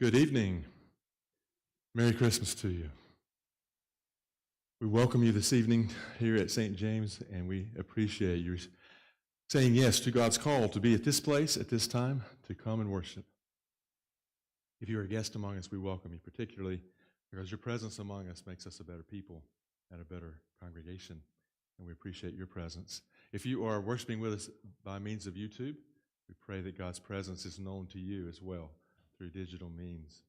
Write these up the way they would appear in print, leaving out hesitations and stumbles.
Good evening. Merry Christmas to you. We welcome you this evening here at St. James, and we appreciate you saying yes to God's call to be at this place at this time to come and worship. If you're a guest among us, we welcome you, particularly because your presence among us makes us a better people and a better congregation, and we appreciate your presence. If you are worshiping with us by means of YouTube, we pray that God's presence is known to you as well through digital means.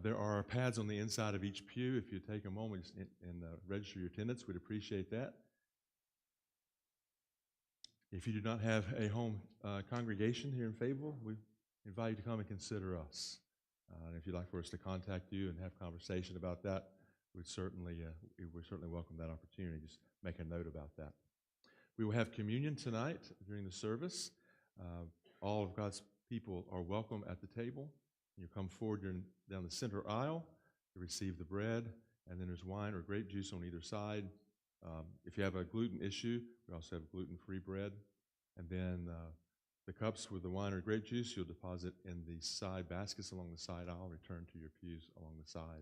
There are pads on the inside of each pew. If you take a moment and register your attendance, we'd appreciate that. If you do not have a home congregation here in Fayetteville, we invite you to come and consider us. And if you'd like for us to contact you and have conversation about that, we certainly welcome that opportunity. Just make a note about that. We will have communion tonight during the service. All of God's people are welcome at the table. You come forward down the center aisle to receive the bread, and then there's wine or grape juice on either side. If you have a gluten issue, we also have gluten-free bread. And then the cups with the wine or grape juice, you'll deposit in the side baskets along the side aisle, return to your pews along the side.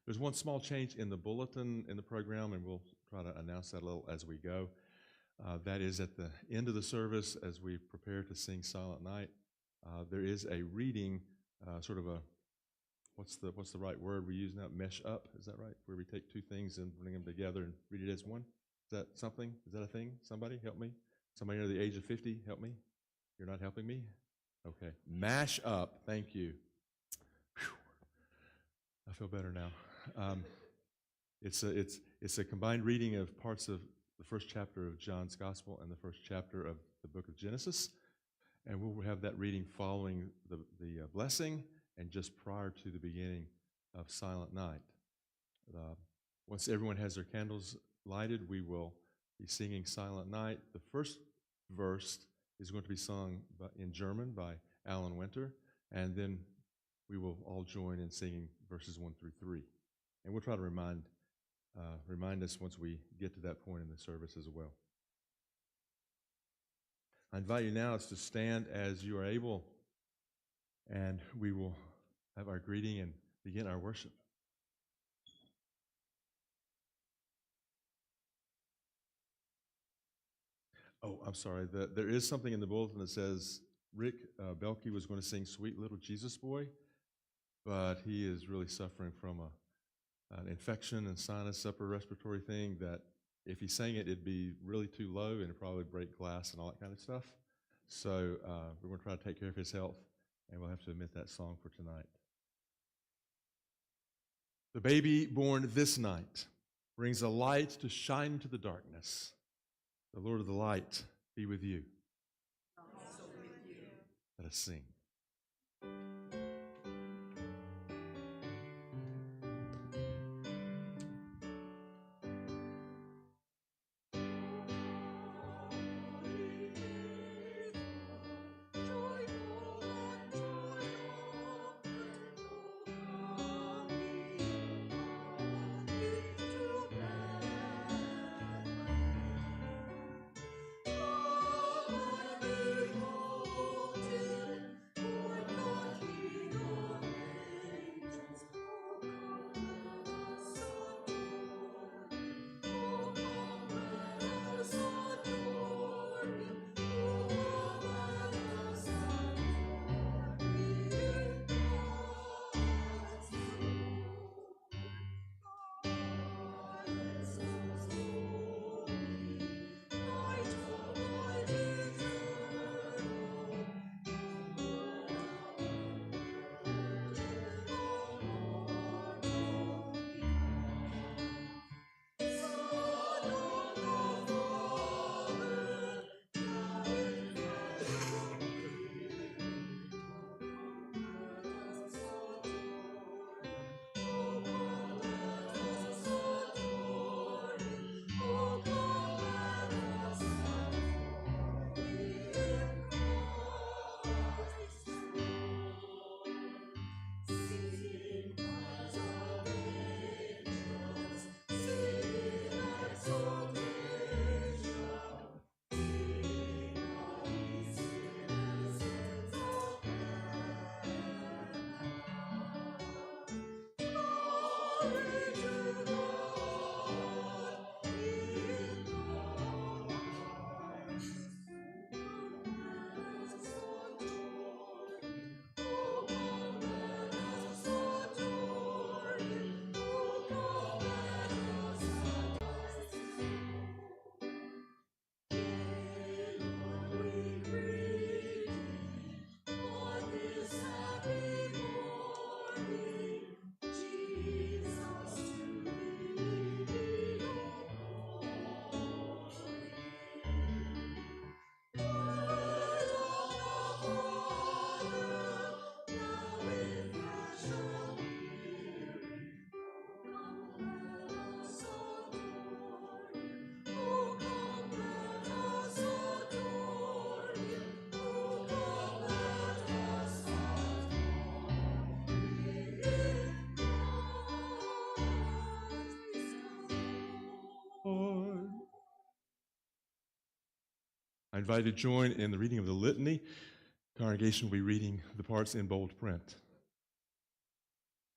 There's one small change in the bulletin in the program, and we'll try to announce that a little as we go. That is at the end of the service, as we prepare to sing Silent Night, there is a reading, sort of a, what's the right word we use now? Mesh up, is that right? Where we take two things and bring them together and read it as one? Is that something? Is that a thing? Somebody help me? Somebody under the age of 50, help me? You're not helping me? Okay. Mash up, thank you. Whew. I feel better now. It's a combined reading of parts of the first chapter of John's Gospel and the first chapter of the book of Genesis. And we'll have that reading following the blessing and just prior to the beginning of Silent Night. Once everyone has their candles lighted, we will be singing Silent Night. The first verse is going to be sung in German by Alan Winter, and then we will all join in singing verses 1 through 3. And we'll try to remind us once we get to that point in the service as well. I invite you now to stand as you are able, and we will have our greeting and begin our worship. Oh, I'm sorry. There is something in the bulletin that says Rick Belkey was going to sing Sweet Little Jesus Boy, but he is really suffering from an infection and sinus upper respiratory thing that if he sang it, it'd be really too low and it'd probably break glass and all that kind of stuff. So we're going to try to take care of his health, and we'll have to omit that song for tonight. The baby born this night brings a light to shine into the darkness. The Lord of the light be with you. Also with you. Let us sing. I invite you to join in the reading of the litany. The congregation will be reading the parts in bold print.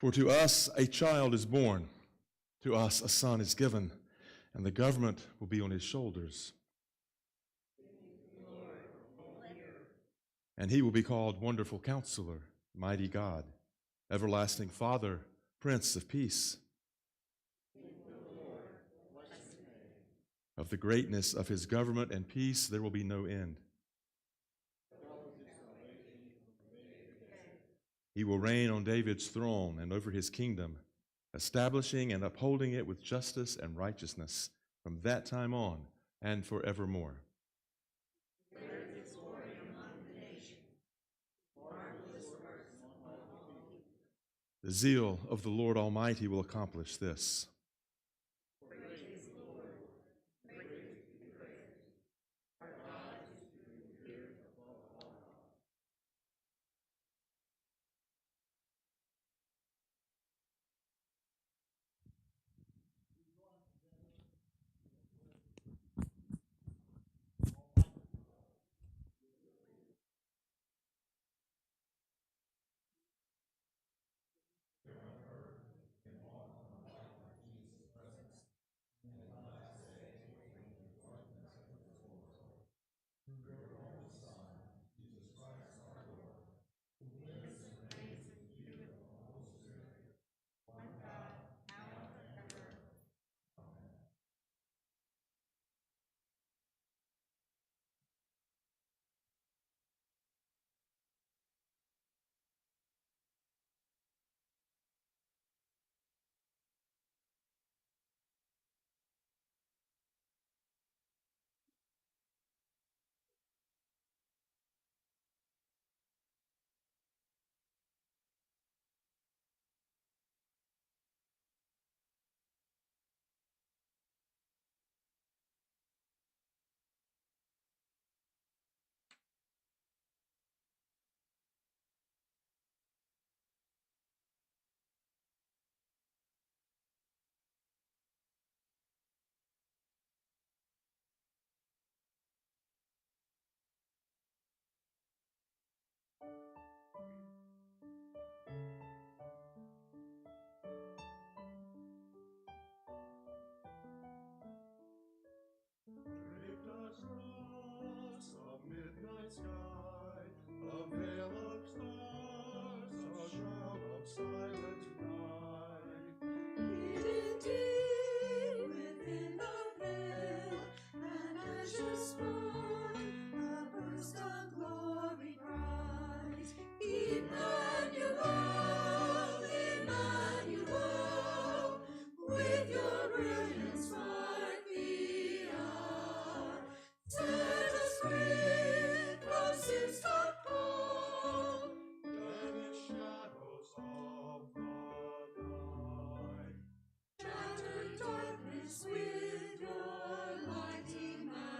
For to us a child is born, to us a son is given, and the government will be on his shoulders. And he will be called Wonderful Counselor, Mighty God, Everlasting Father, Prince of Peace. Of the greatness of his government and peace there will be no end. He will reign on David's throne and over his kingdom, establishing and upholding it with justice and righteousness from that time on and forevermore. The zeal of the Lord Almighty will accomplish this. Across a midnight sky, a veil of stars, a shroud of silent night. Hidden deep within the veil, an azure spine, a burst of glory bright. Emmanuel, Emmanuel, with your brilliant spark the hour. Set us free from sin's dark call, banish shadows of the night. Shatter darkness with your light, Emmanuel.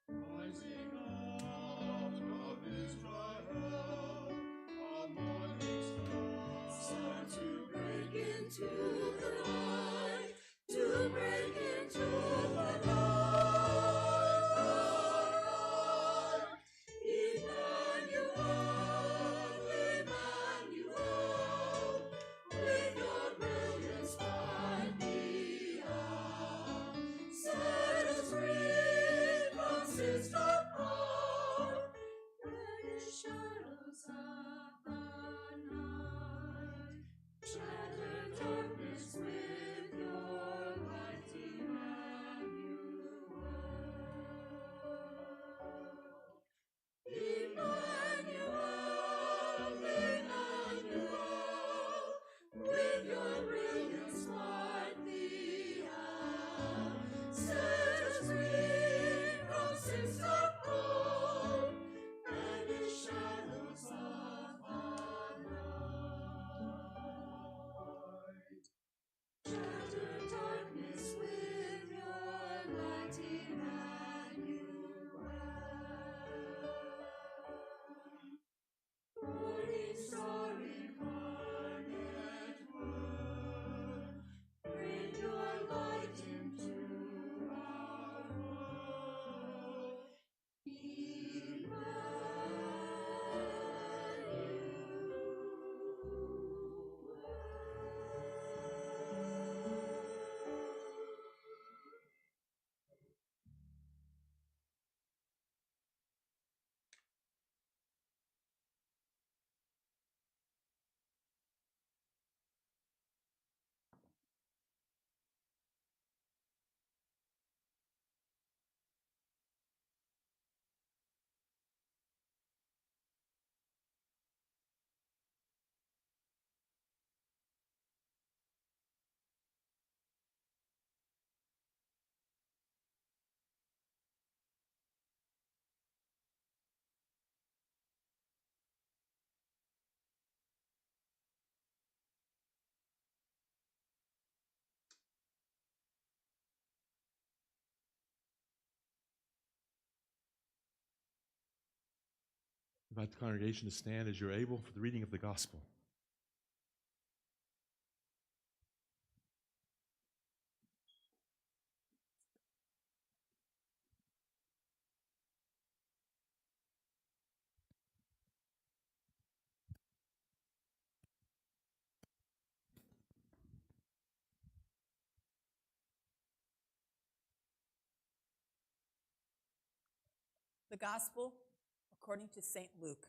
Rising out of Israel, a morning star to break into the light, to break into the light. Emmanuel, Emmanuel, with your brilliant spark be out. Set us free from sin's dark power, banish shadows of the night. Shatter darkness with invite the congregation to stand as you're able for the reading of the gospel. The Gospel according to St. Luke.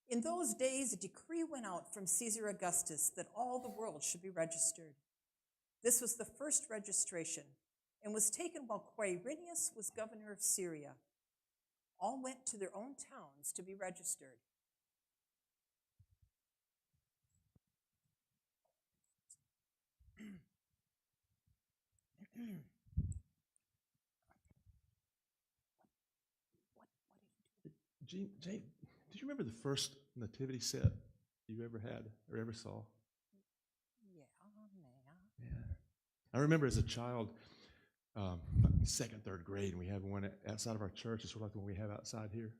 In those days, a decree went out from Caesar Augustus that all the world should be registered. This was the first registration and was taken while Quirinius was governor of Syria. All went to their own towns to be registered. Jane, did you remember the first nativity set you ever had or ever saw? Yeah. Yeah. I remember as a child, second, third grade, and we had one outside of our church. It's sort of like the one we have outside here.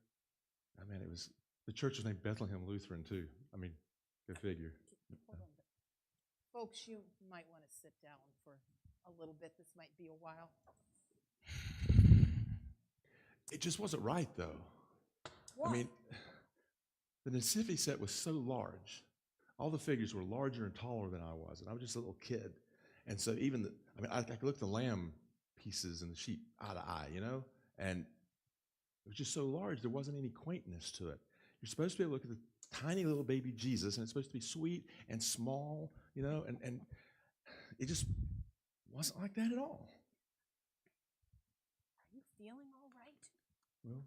I mean, the church was named Bethlehem Lutheran, too. I mean, go figure. Hold on. Folks, you might want to sit down for a little bit. This might be a while. It just wasn't right, though. Why? I mean, the nativity set was so large. All the figures were larger and taller than I was, and I was just a little kid. And so I could look at the lamb pieces and the sheep eye to eye, and it was just so large, there wasn't any quaintness to it. You're supposed to be able to look at the tiny little baby Jesus, and it's supposed to be sweet and small, and it just wasn't like that at all. Are you feeling all right? Well,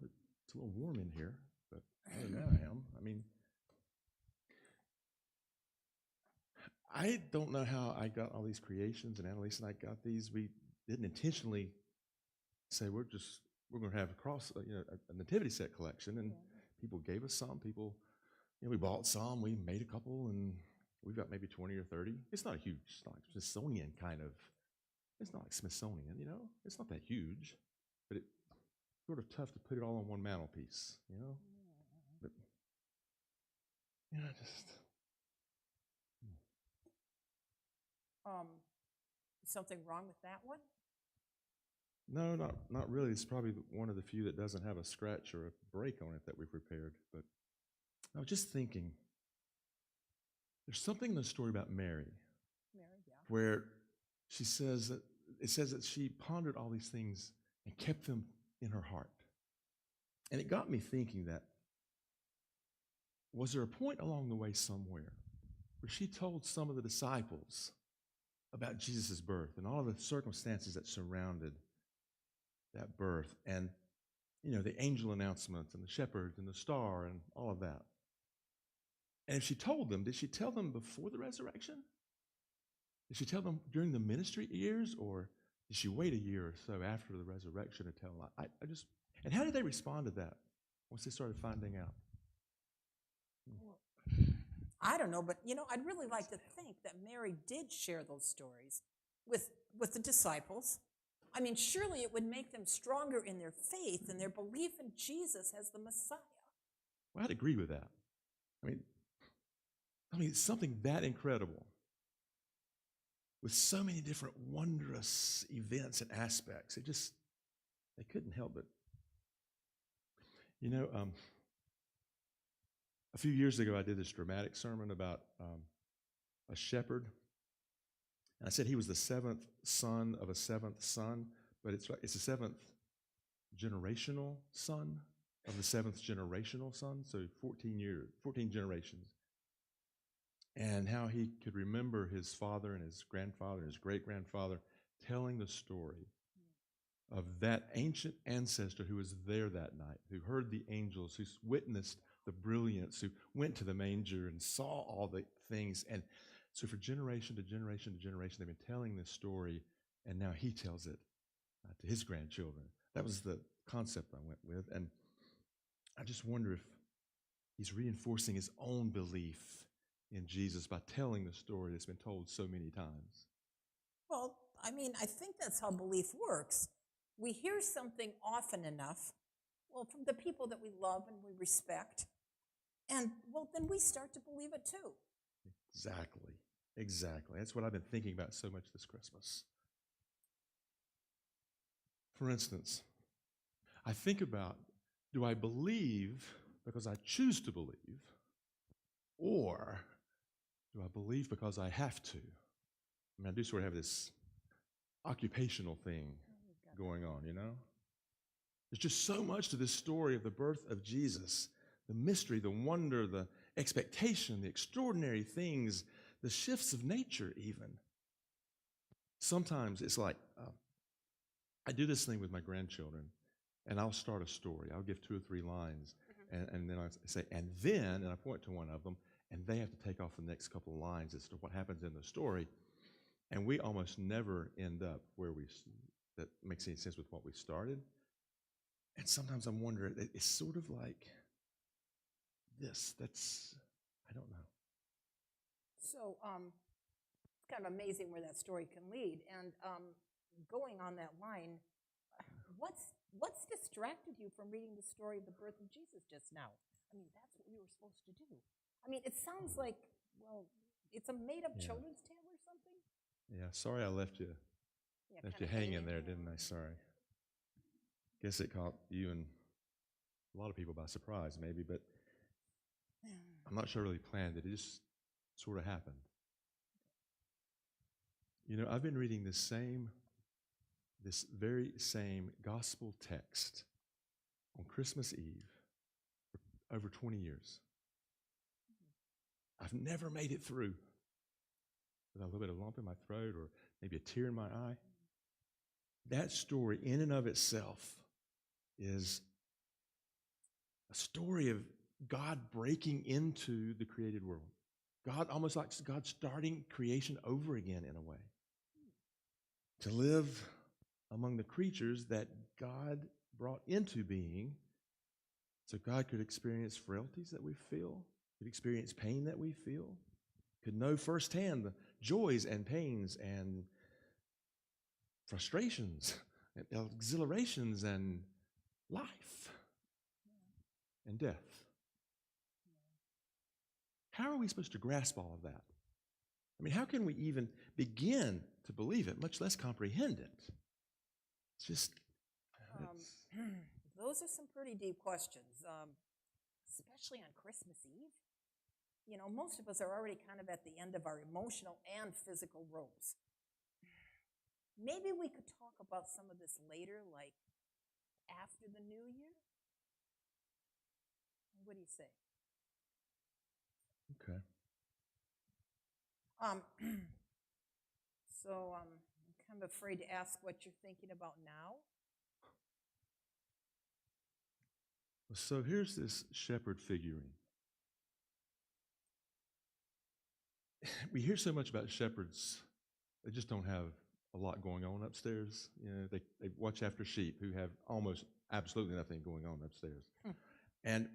it's a little warm in here, but other than that I am. I mean, I don't know how I got all these creations, and Annalise and I got these. We didn't intentionally say we're going to have a nativity set collection, and people gave us some. People, we bought some. We made a couple, and we've got maybe 20 or 30. It's not a huge, it's not like Smithsonian kind of. It's not like Smithsonian, It's not that huge, but it's sort of tough to put it all on one mantelpiece, But just. Something wrong with that one? No, not really. It's probably one of the few that doesn't have a scratch or a break on it that we've repaired. But I was just thinking, there's something in the story about Mary. Mary, yeah. Where it says that she pondered all these things and kept them in her heart. And it got me thinking that, was there a point along the way somewhere where she told some of the disciples about Jesus' birth and all of the circumstances that surrounded that birth, and the angel announcements and the shepherds and the star and all of that? And if she told them, did she tell them before the resurrection? Did she tell them during the ministry years, or did she wait a year or so after the resurrection to tell them? And how did they respond to that once they started finding out? Well, I don't know, but I'd really like to think that Mary did share those stories with the disciples. I mean, surely it would make them stronger in their faith and their belief in Jesus as the Messiah. Well, I'd agree with that. I mean, it's something that incredible with so many different wondrous events and aspects. They couldn't help it. A few years ago, I did this dramatic sermon about a shepherd. And I said he was the seventh son of a seventh son, but it's the seventh generational son of the seventh generational son, so 14 generations. And how he could remember his father and his grandfather and his great-grandfather telling the story of that ancient ancestor who was there that night, who heard the angels, who witnessed the brilliance, who went to the manger and saw all the things. And so for generation to generation to generation, they've been telling this story, and now he tells it to his grandchildren. That was the concept I went with. And I just wonder if he's reinforcing his own belief in Jesus by telling the story that's been told so many times. Well, I think that's how belief works. We hear something often enough, Well, from the people that we love and we respect. And, well, then we start to believe it too. Exactly. Exactly. That's what I've been thinking about so much this Christmas. For instance, I think about, do I believe because I choose to believe, or do I believe because I have to? I mean, I do sort of have this occupational thing going on, you know? There's just so much to this story of the birth of Jesus, the mystery, the wonder, the expectation, the extraordinary things, the shifts of nature even. Sometimes it's like, I do this thing with my grandchildren, and I'll start a story. I'll give 2 or 3 lines, and then I say, and then, and I point to one of them, and they have to take off the next couple of lines as to what happens in the story. And we almost never end up where that makes any sense with what we started. And sometimes I'm wondering, it's sort of like this. I don't know. So it's kind of amazing where that story can lead. And going on that line, what's distracted you from reading the story of the birth of Jesus just now? I mean, that's what we were supposed to do. I mean, it sounds like, well, it's a made-up children's tale or something. Yeah, sorry I left you hanging there, didn't I? Sorry. Guess it caught you and a lot of people by surprise, maybe, but I'm not sure I really planned it. It just sort of happened. You know, I've been reading this very same gospel text on Christmas Eve for over 20 years. I've never made it through with a little bit of lump in my throat or maybe a tear in my eye. That story in and of itself is a story of God breaking into the created world. God, almost like God starting creation over again in a way. To live among the creatures that God brought into being so God could experience frailties that we feel, could experience pain that we feel, could know firsthand the joys and pains and frustrations and exhilarations and life and death. How are we supposed to grasp all of that? I mean, how can we even begin to believe it, much less comprehend it? It's just... Those are some pretty deep questions, especially on Christmas Eve. You know, most of us are already kind of at the end of our emotional and physical ropes. Maybe we could talk about some of this later, like after the new year? What do you say? Okay. I'm kind of afraid to ask what you're thinking about now. So here's this shepherd figurine. We hear so much about shepherds. They just don't have a lot going on upstairs. You know, they watch after sheep who have almost absolutely nothing going on upstairs. And